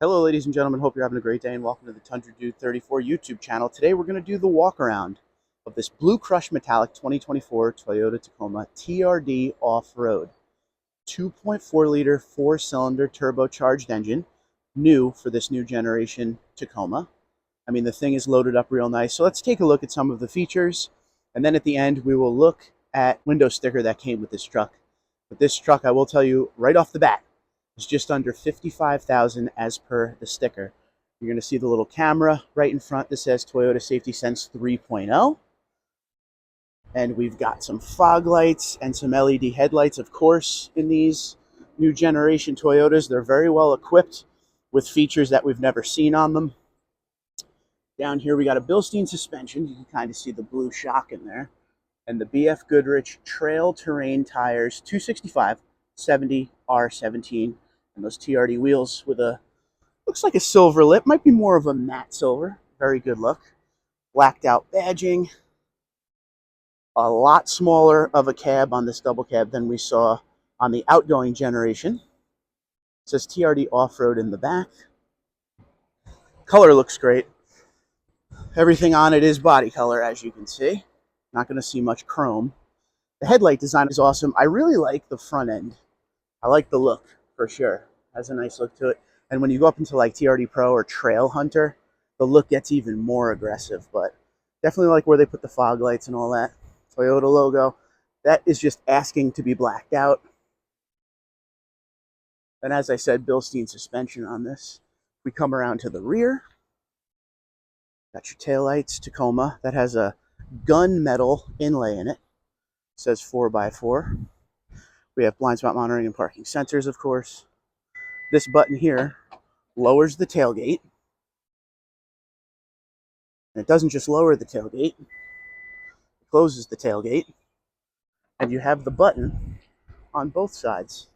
Hello, ladies and gentlemen. Hope you're having a great day and welcome to the Tundra Dude 34 YouTube channel. Today we're going to do the walk around of this Blue Crush Metallic 2024 Toyota Tacoma TRD Off-Road. 2.4 liter 4-cylinder turbocharged engine, new for this new generation Tacoma. I mean, the thing is loaded up real nice. So let's take a look at some of the features, and then at the end we will look at window sticker that came with this truck. But this truck, I will tell you right off the bat, is just under $55,000 as per the sticker. You're going to see the little camera right in front that says Toyota Safety Sense 3.0. And we've got some fog lights and some LED headlights, of course, in these new generation Toyotas. They're very well equipped with features that we've never seen on them. Down here we got a Bilstein suspension. You can kind of see the blue shock in there. And the BF Goodrich Trail Terrain tires, 265 70 R17, and those TRD wheels with a, looks like a silver lip, might be more of a matte silver. Very good look. Blacked out badging. A lot smaller of a cab on this double cab than we saw on the outgoing generation. It says TRD Off-Road in the back. Color looks great. Everything on it is body color, as you can see. Not going to see much chrome. The headlight design is awesome. I really like the front end. I like the look, for sure. Has a nice look to it. And when you go up into like TRD Pro or Trail Hunter, the look gets even more aggressive. But definitely like where they put the fog lights and all that. Toyota logo. That is just asking to be blacked out. And as I said, Bilstein suspension on this. We come around to the rear. Got your taillights, Tacoma. That has a gunmetal inlay in it. It says 4x4. We have blind spot monitoring and parking sensors, of course. This button here lowers the tailgate. And it doesn't just lower the tailgate, it closes the tailgate. And you have the button on both sides.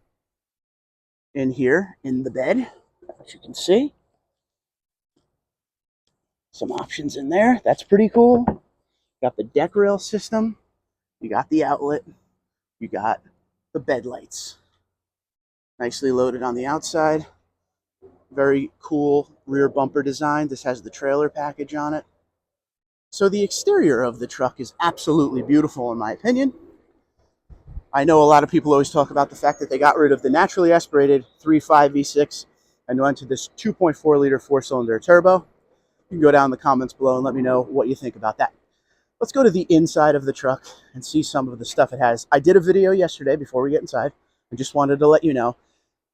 In here, in the bed, as you can see. Some options in there. That's pretty cool. Got the deck rail system. You got the outlet. You got the bed lights. Nicely loaded on the outside. Very cool rear bumper design. This has the trailer package on it. So the exterior of the truck is absolutely beautiful in my opinion. I know a lot of people always talk about the fact that they got rid of the naturally aspirated 3.5 V6 and went to this 2.4 liter 4-cylinder turbo. You can go down in the comments below and let me know what you think about that. Let's go to the inside of the truck and see some of the stuff it has. I did a video yesterday before we get inside. I just wanted to let you know.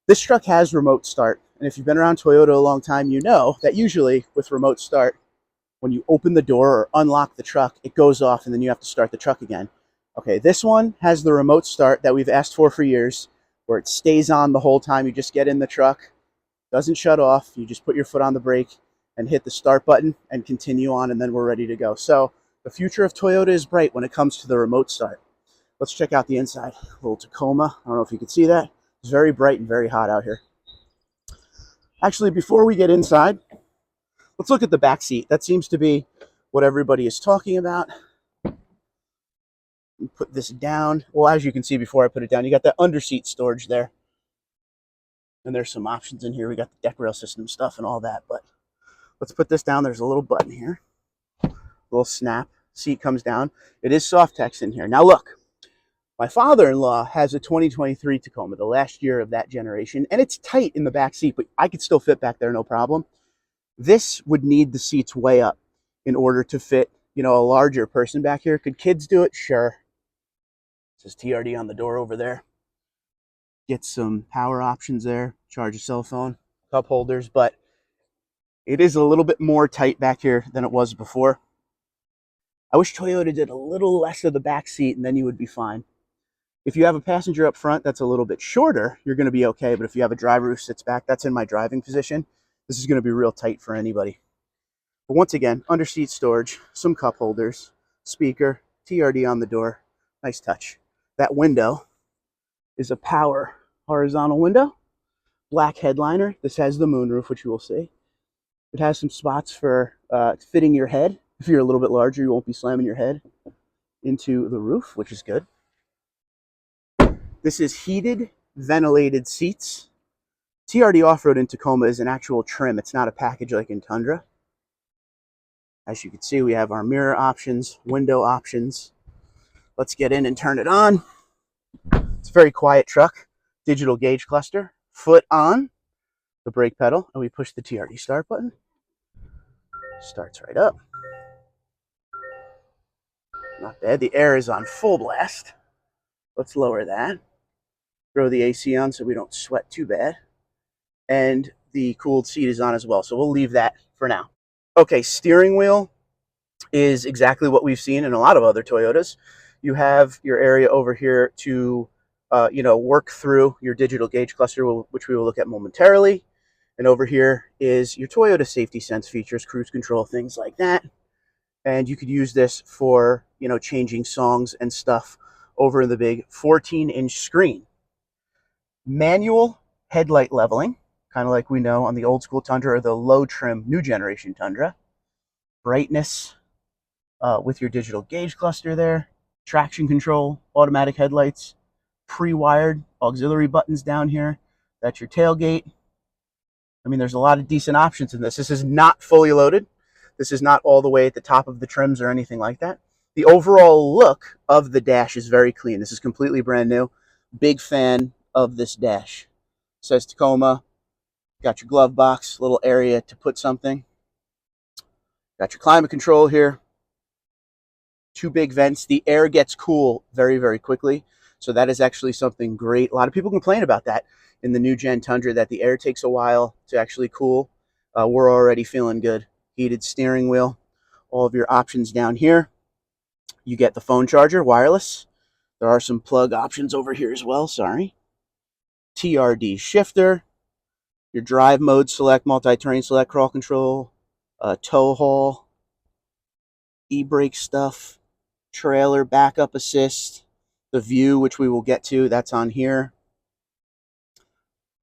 This truck has remote start. And if you've been around Toyota a long time, you know that usually with remote start, when you open the door or unlock the truck, it goes off and then you have to start the truck again. Okay, this one has the remote start that we've asked for years, where it stays on the whole time. You just get in the truck, doesn't shut off. You just put your foot on the brake and hit the start button and continue on, and then we're ready to go. So the future of Toyota is bright when it comes to the remote start. Let's check out the inside. A little Tacoma. I don't know if you can see that. It's very bright and very hot out here. Actually, before we get inside, let's look at the back seat. That seems to be what everybody is talking about. Put this down. Well, as you can see before I put it down, you got that under seat storage there. And there's some options in here. We got the deck rail system stuff and all that. But let's put this down. There's a little button here. A little snap. Seat comes down. It is soft text in here. Now look. My father-in-law has a 2023 Tacoma, the last year of that generation, and it's tight in the back seat, but I could still fit back there, no problem. This would need the seats way up in order to fit, you know, a larger person back here. Could kids do it? Sure. It says TRD on the door over there. Get some power options there, charge a cell phone, cup holders, but it is a little bit more tight back here than it was before. I wish Toyota did a little less of the back seat, and then you would be fine. If you have a passenger up front that's a little bit shorter, you're going to be okay. But if you have a driver who sits back, that's in my driving position, this is going to be real tight for anybody. But once again, under seat storage, some cup holders, speaker, TRD on the door. Nice touch. That window is a power horizontal window. Black headliner. This has the moonroof, which you will see. It has some spots for fitting your head. If you're a little bit larger, you won't be slamming your head into the roof, which is good. This is heated, ventilated seats. TRD Off-Road in Tacoma is an actual trim. It's not a package like in Tundra. As you can see, we have our mirror options, window options. Let's get in and turn it on. It's a very quiet truck. Digital gauge cluster, foot on the brake pedal, and we push the TRD start button. Starts right up. Not bad. The air is on full blast. Let's lower that. Throw the AC on so we don't sweat too bad. And the cooled seat is on as well, so we'll leave that for now. Okay, steering wheel is exactly what we've seen in a lot of other Toyotas. You have your area over here to work through your digital gauge cluster, which we will look at momentarily. And over here is your Toyota safety sense features, cruise control, things like that. And you could use this for, changing songs and stuff over the big 14-inch screen. Manual headlight leveling, kind of like we know on the old school Tundra or the low trim new generation Tundra. Brightness with your digital gauge cluster there. Traction control, automatic headlights, pre-wired auxiliary buttons down here. That's your tailgate. I mean, there's a lot of decent options in this. This is not fully loaded. This is not all the way at the top of the trims or anything like that. The overall look of the dash is very clean. This is completely brand new. Big fan of this dash. It says Tacoma. Got your glove box, little area to put something. Got your climate control here. 2 big vents. The air gets cool very, very quickly. So that is actually something great. A lot of people complain about that in the new gen Tundra, that the air takes a while to actually cool. We're already feeling good. Heated steering wheel. All of your options down here. You get the phone charger, wireless. There are some plug options over here as well, sorry. TRD shifter. Your drive mode select, multi-terrain select, crawl control, tow haul, e-brake stuff, trailer backup assist, the view, which we will get to, that's on here.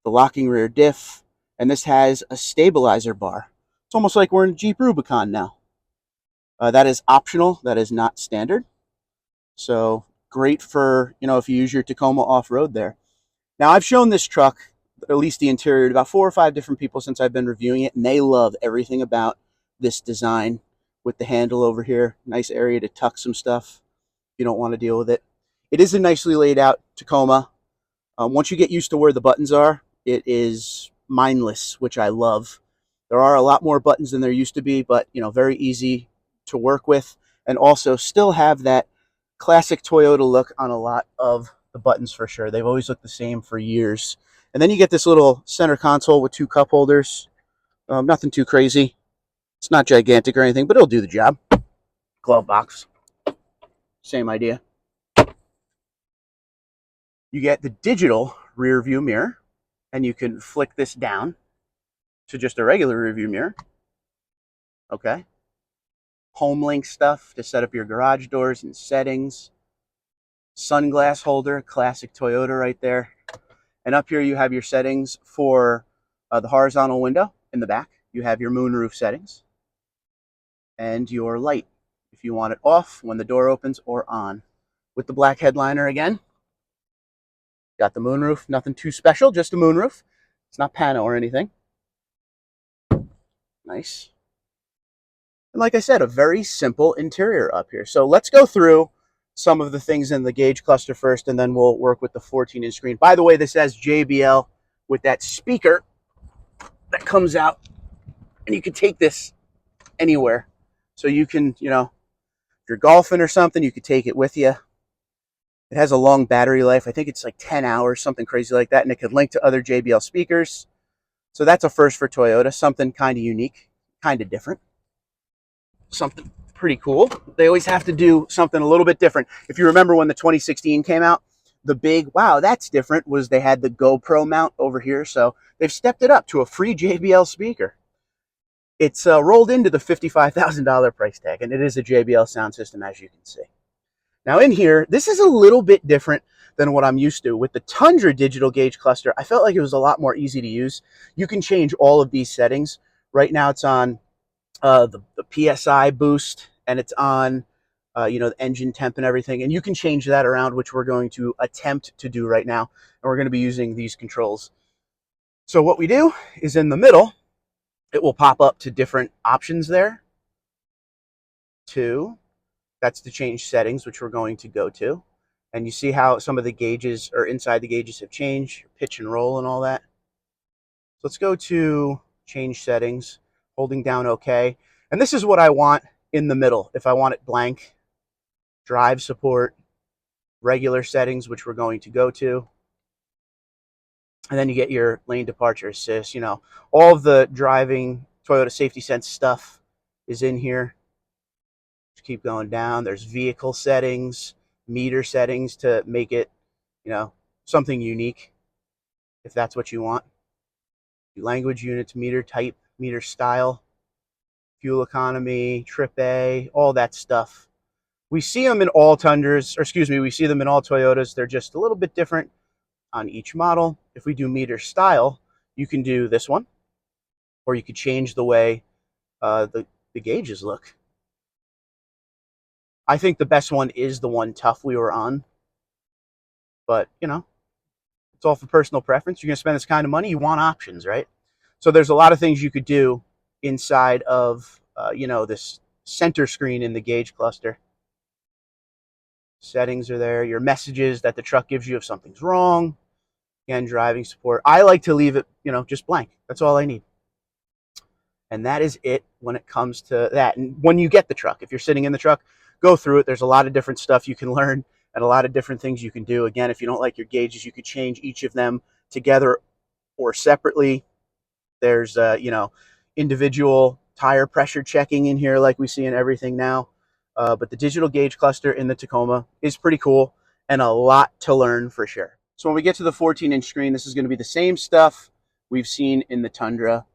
The locking rear diff, and this has a stabilizer bar. It's almost like we're in Jeep Rubicon now. That is optional, that is not standard. So great for, if you use your Tacoma off-road there. Now I've shown this truck, at least the interior, to about 4 or 5 different people since I've been reviewing it, and they love everything about this design with the handle over here. Nice area to tuck some stuff if you don't want to deal with it. It is a nicely laid out Tacoma. Once you get used to where the buttons are, it is mindless, which I love. There are a lot more buttons than there used to be, but very easy to work with, and also still have that classic Toyota look on a lot of the buttons for sure. They've always looked the same for years. And then you get this little center console with 2 cup holders. Nothing too crazy. It's not gigantic or anything, but it'll do the job. Glove box. Same idea. You get the digital rear view mirror, and you can flick this down to just a regular rear view mirror. Okay. Home link stuff to set up your garage doors and settings. Sunglass holder, classic Toyota right there. And up here you have your settings for the horizontal window in the back. You have your moonroof settings and your light, if you want it off when the door opens or on. With the black headliner again. Got the moonroof, nothing too special, just a moonroof. It's not pano or anything. Nice. And like I said, a very simple interior up here. So let's go through some of the things in the gauge cluster first, and then we'll work with the 14-inch screen. By the way, this has JBL with that speaker that comes out, and you can take this anywhere. So you can, if you're golfing or something, you could take it with you. It has a long battery life. I think it's like 10 hours, something crazy like that, and it could link to other JBL speakers. So that's a first for Toyota, something kind of unique, kind of different. Something pretty cool. They always have to do something a little bit different. If you remember when the 2016 came out, the big, wow, that's different, was they had the GoPro mount over here. So they've stepped it up to a free JBL speaker. It's rolled into the $55,000 price tag, and it is a JBL sound system, as you can see. Now in here, this is a little bit different than what I'm used to. With the Tundra digital gauge cluster, I felt like it was a lot more easy to use. You can change all of these settings. Right now it's on the PSI boost, and it's on the engine temp and everything, and you can change that around, which we're going to attempt to do right now, and we're going to be using these controls. So what we do is in the middle, it will pop up to different options there. Two, that's to change settings, which we're going to go to. And you see how some of the gauges or inside the gauges have changed, pitch and roll and all that. So let's go to change settings, holding down OK. And this is what I want in the middle. If I want it blank, drive support, regular settings, which we're going to go to. And then you get your lane departure assist, you know, all of the driving Toyota Safety Sense stuff is in here. Just keep going down. There's vehicle settings, meter settings to make it, you know, something unique if that's what you want. Language units, meter type, meter style, fuel economy, trip A, all that stuff. We see them in all Tundras, or excuse me, we see them in all Toyotas. They're just a little bit different on each model. If we do meter style, you can do this one, or you could change the way the gauges look. I think the best one is the one tough we were on, but you know, it's all for personal preference. You're going to spend this kind of money, you want options, right? So there's a lot of things you could do inside of, you know, this center screen in the gauge cluster. Settings are there, your messages that the truck gives you if something's wrong. Again, driving support. I like to leave it, you know, just blank. That's all I need. And that is it when it comes to that. And when you get the truck, if you're sitting in the truck, go through it. There's a lot of different stuff you can learn and a lot of different things you can do. Again, if you don't like your gauges, you could change each of them together or separately. There's, you know, individual tire pressure checking in here like we see in everything now. But the digital gauge cluster in the Tacoma is pretty cool and a lot to learn for sure. So when we get to the 14-inch screen, this is going to be the same stuff we've seen in the Tundra,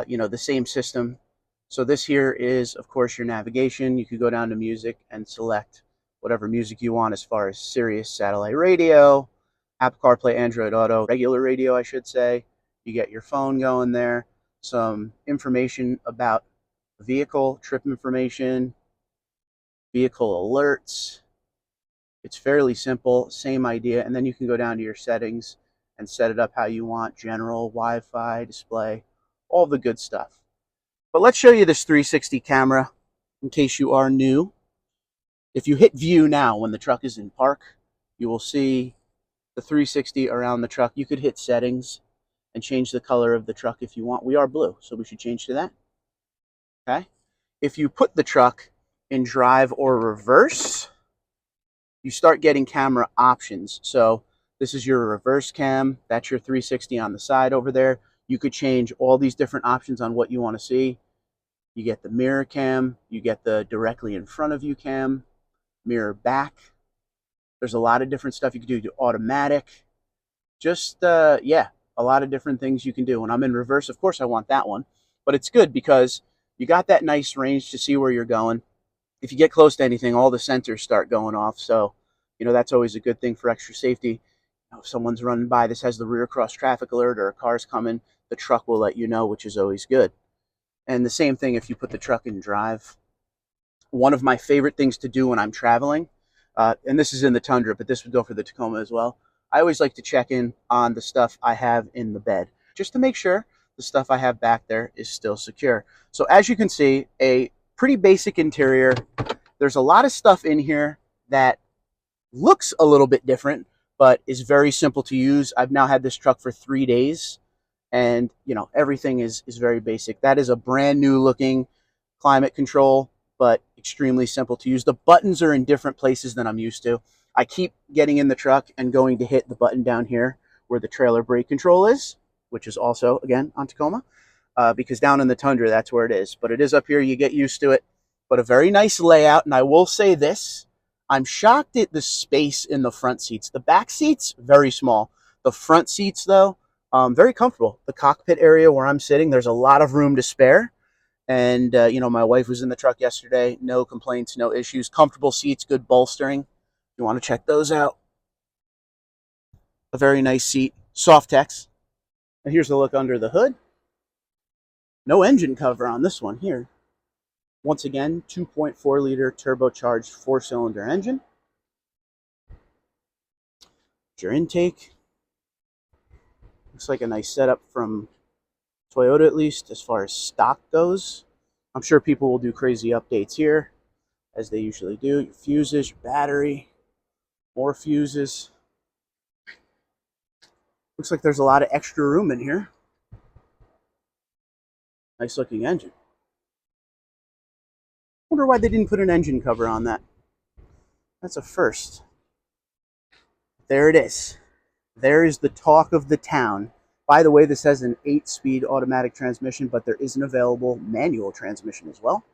you know, the same system. So this here is, of course, your navigation. You could go down to music and select whatever music you want as far as Sirius satellite radio, Apple CarPlay, Android Auto, regular radio, I should say. You get your phone going there, some information about the vehicle, trip information, vehicle alerts. It's fairly simple, same idea. And then you can go down to your settings and set it up how you want, general, Wi-Fi, display, all the good stuff. But let's show you this 360 camera in case you are new. If you hit view now when the truck is in park, you will see the 360 around the truck. You could hit settings and change the color of the truck if you want. We are blue, so we should change to that. Okay. If you put the truck in drive or reverse, you start getting camera options. So this is your reverse cam. That's your 360 on the side over there. You could change all these different options on what you want to see. You get the mirror cam. You get the directly in front of you cam, mirror back. There's a lot of different stuff you can do. Automatic. Just, yeah, a lot of different things you can do. When I'm in reverse, of course, I want that one. But it's good because you got that nice range to see where you're going. If you get close to anything, all the sensors start going off. So, you know, that's always a good thing for extra safety. You know, if someone's running by, this has the rear cross traffic alert or a car's coming, the truck will let you know, which is always good. And the same thing if you put the truck in drive. One of my favorite things to do when I'm traveling, and this is in the Tundra, but this would go for the Tacoma as well. I always like to check in on the stuff I have in the bed, just to make sure the stuff I have back there is still secure. So as you can see, a pretty basic interior. There's a lot of stuff in here that looks a little bit different, but is very simple to use. I've now had this truck for 3 days, and you know, everything is very basic. That is a brand new looking climate control, but extremely simple to use. The buttons are in different places than I'm used to. I keep getting in the truck and going to hit the button down here where the trailer brake control is, which is also, again, on Tacoma, because down in the Tundra, that's where it is. But it is up here. You get used to it. But a very nice layout. And I will say this, I'm shocked at the space in the front seats. The back seats, very small. The front seats, though, very comfortable. The cockpit area where I'm sitting, there's a lot of room to spare. And, you know, my wife was in the truck yesterday. No complaints, no issues. Comfortable seats, good bolstering. You want to check those out. A very nice seat. Softex. And here's the look under the hood. No engine cover on this one here. Once again, 2.4 liter turbocharged 4-cylinder engine. Your intake. Looks like a nice setup from Toyota, at least as far as stock goes. I'm sure people will do crazy updates here, as they usually do. Your fuses, your battery, more fuses. Looks like there's a lot of extra room in here. Nice looking engine. Wonder why they didn't put an engine cover on that. That's a first. There it is. There is the talk of the town. By the way, this has an 8-speed automatic transmission, but there is an available manual transmission as well.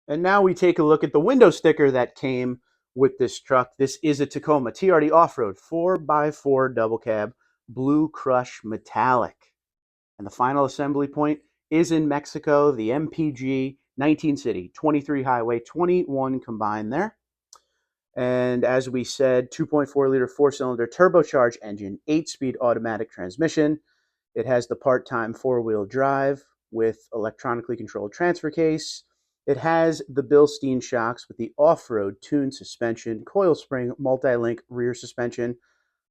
And now we take a look at the window sticker that came with this truck. This is a Tacoma TRD Off-Road 4x4 double cab, Blue Crush Metallic. And the final assembly point is in Mexico, the MPG 19 City, 23 Highway, 21 combined there. And as we said, 2.4 liter 4-cylinder turbocharged engine, 8-speed automatic transmission. It has the part-time 4-wheel drive with electronically controlled transfer case. It has the Bilstein shocks with the off-road tuned suspension, coil spring, multi-link rear suspension,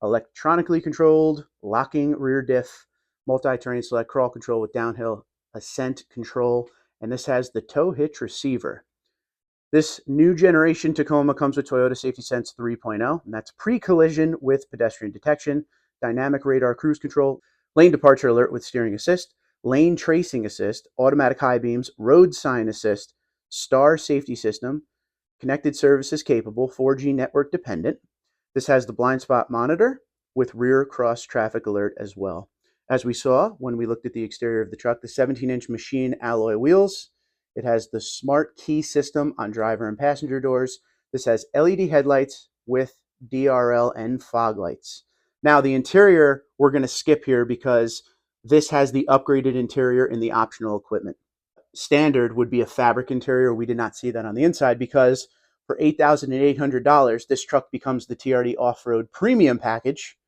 electronically controlled locking rear diff, multi-terrain select crawl control with downhill ascent control, and this has the tow hitch receiver. This new generation Tacoma comes with Toyota Safety Sense 3.0, and that's pre-collision with pedestrian detection, dynamic radar cruise control, lane departure alert with steering assist, lane tracing assist, automatic high beams, road sign assist, star safety system, connected services capable, 4G network dependent. This has the blind spot monitor with rear cross traffic alert as well. As we saw when we looked at the exterior of the truck, the 17-inch machine alloy wheels. It has the smart key system on driver and passenger doors. This has LED headlights with DRL and fog lights. Now, the interior, we're going to skip here because this has the upgraded interior in the optional equipment. Standard would be a fabric interior. We did not see that on the inside because for $8,800, this truck becomes the TRD Off-Road Premium Package,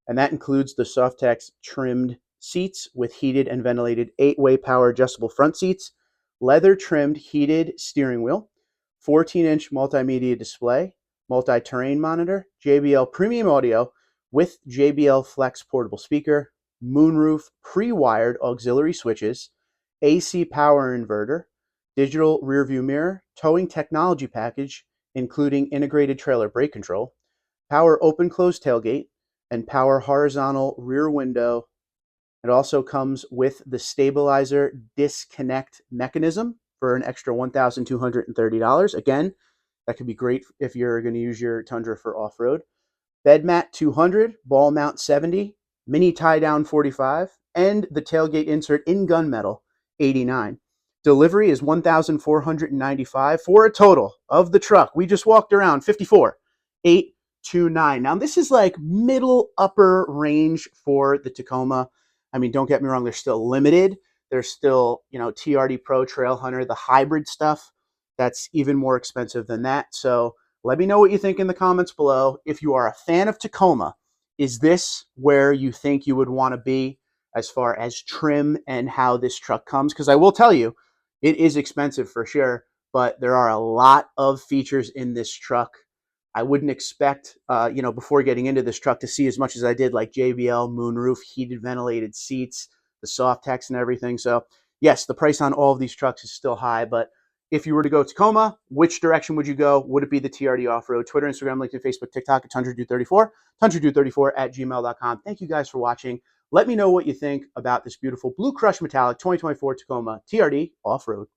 and that includes the Softex trimmed seats with heated and ventilated 8-way power adjustable front seats, leather trimmed heated steering wheel, 14-inch multimedia display, multi-terrain monitor, JBL premium audio with JBL Flex portable speaker, moonroof pre-wired auxiliary switches, AC power inverter, digital rear view mirror, towing technology package, including integrated trailer brake control, power open close tailgate, and power horizontal rear window. It also comes with the stabilizer disconnect mechanism for an extra $1,230. Again, that could be great if you're going to use your Tundra for off-road. Bed mat 200, ball mount 70, mini tie down 45, and the tailgate insert in gunmetal 89. Delivery is $1,495 for a total of the truck we just walked around 54,829. Now this is like middle upper range for the Tacoma. I mean, don't get me wrong, they're still limited. There's still, TRD Pro, Trail Hunter, the hybrid stuff. That's even more expensive than that. So let me know what you think in the comments below. If you are a fan of Tacoma, is this where you think you would want to be as far as trim and how this truck comes? Because I will tell you, it is expensive for sure, but there are a lot of features in this truck. I wouldn't expect, before getting into this truck to see as much as I did, like JBL, moonroof, heated ventilated seats, the Softex and everything. So yes, the price on all of these trucks is still high, but if you were to go Tacoma, which direction would you go? Would it be the TRD Off-Road? Twitter, Instagram, LinkedIn, Facebook, TikTok at TundraDude34, TundraDude34 @gmail.com. Thank you guys for watching. Let me know what you think about this beautiful Blue Crush Metallic 2024 Tacoma TRD Off-Road.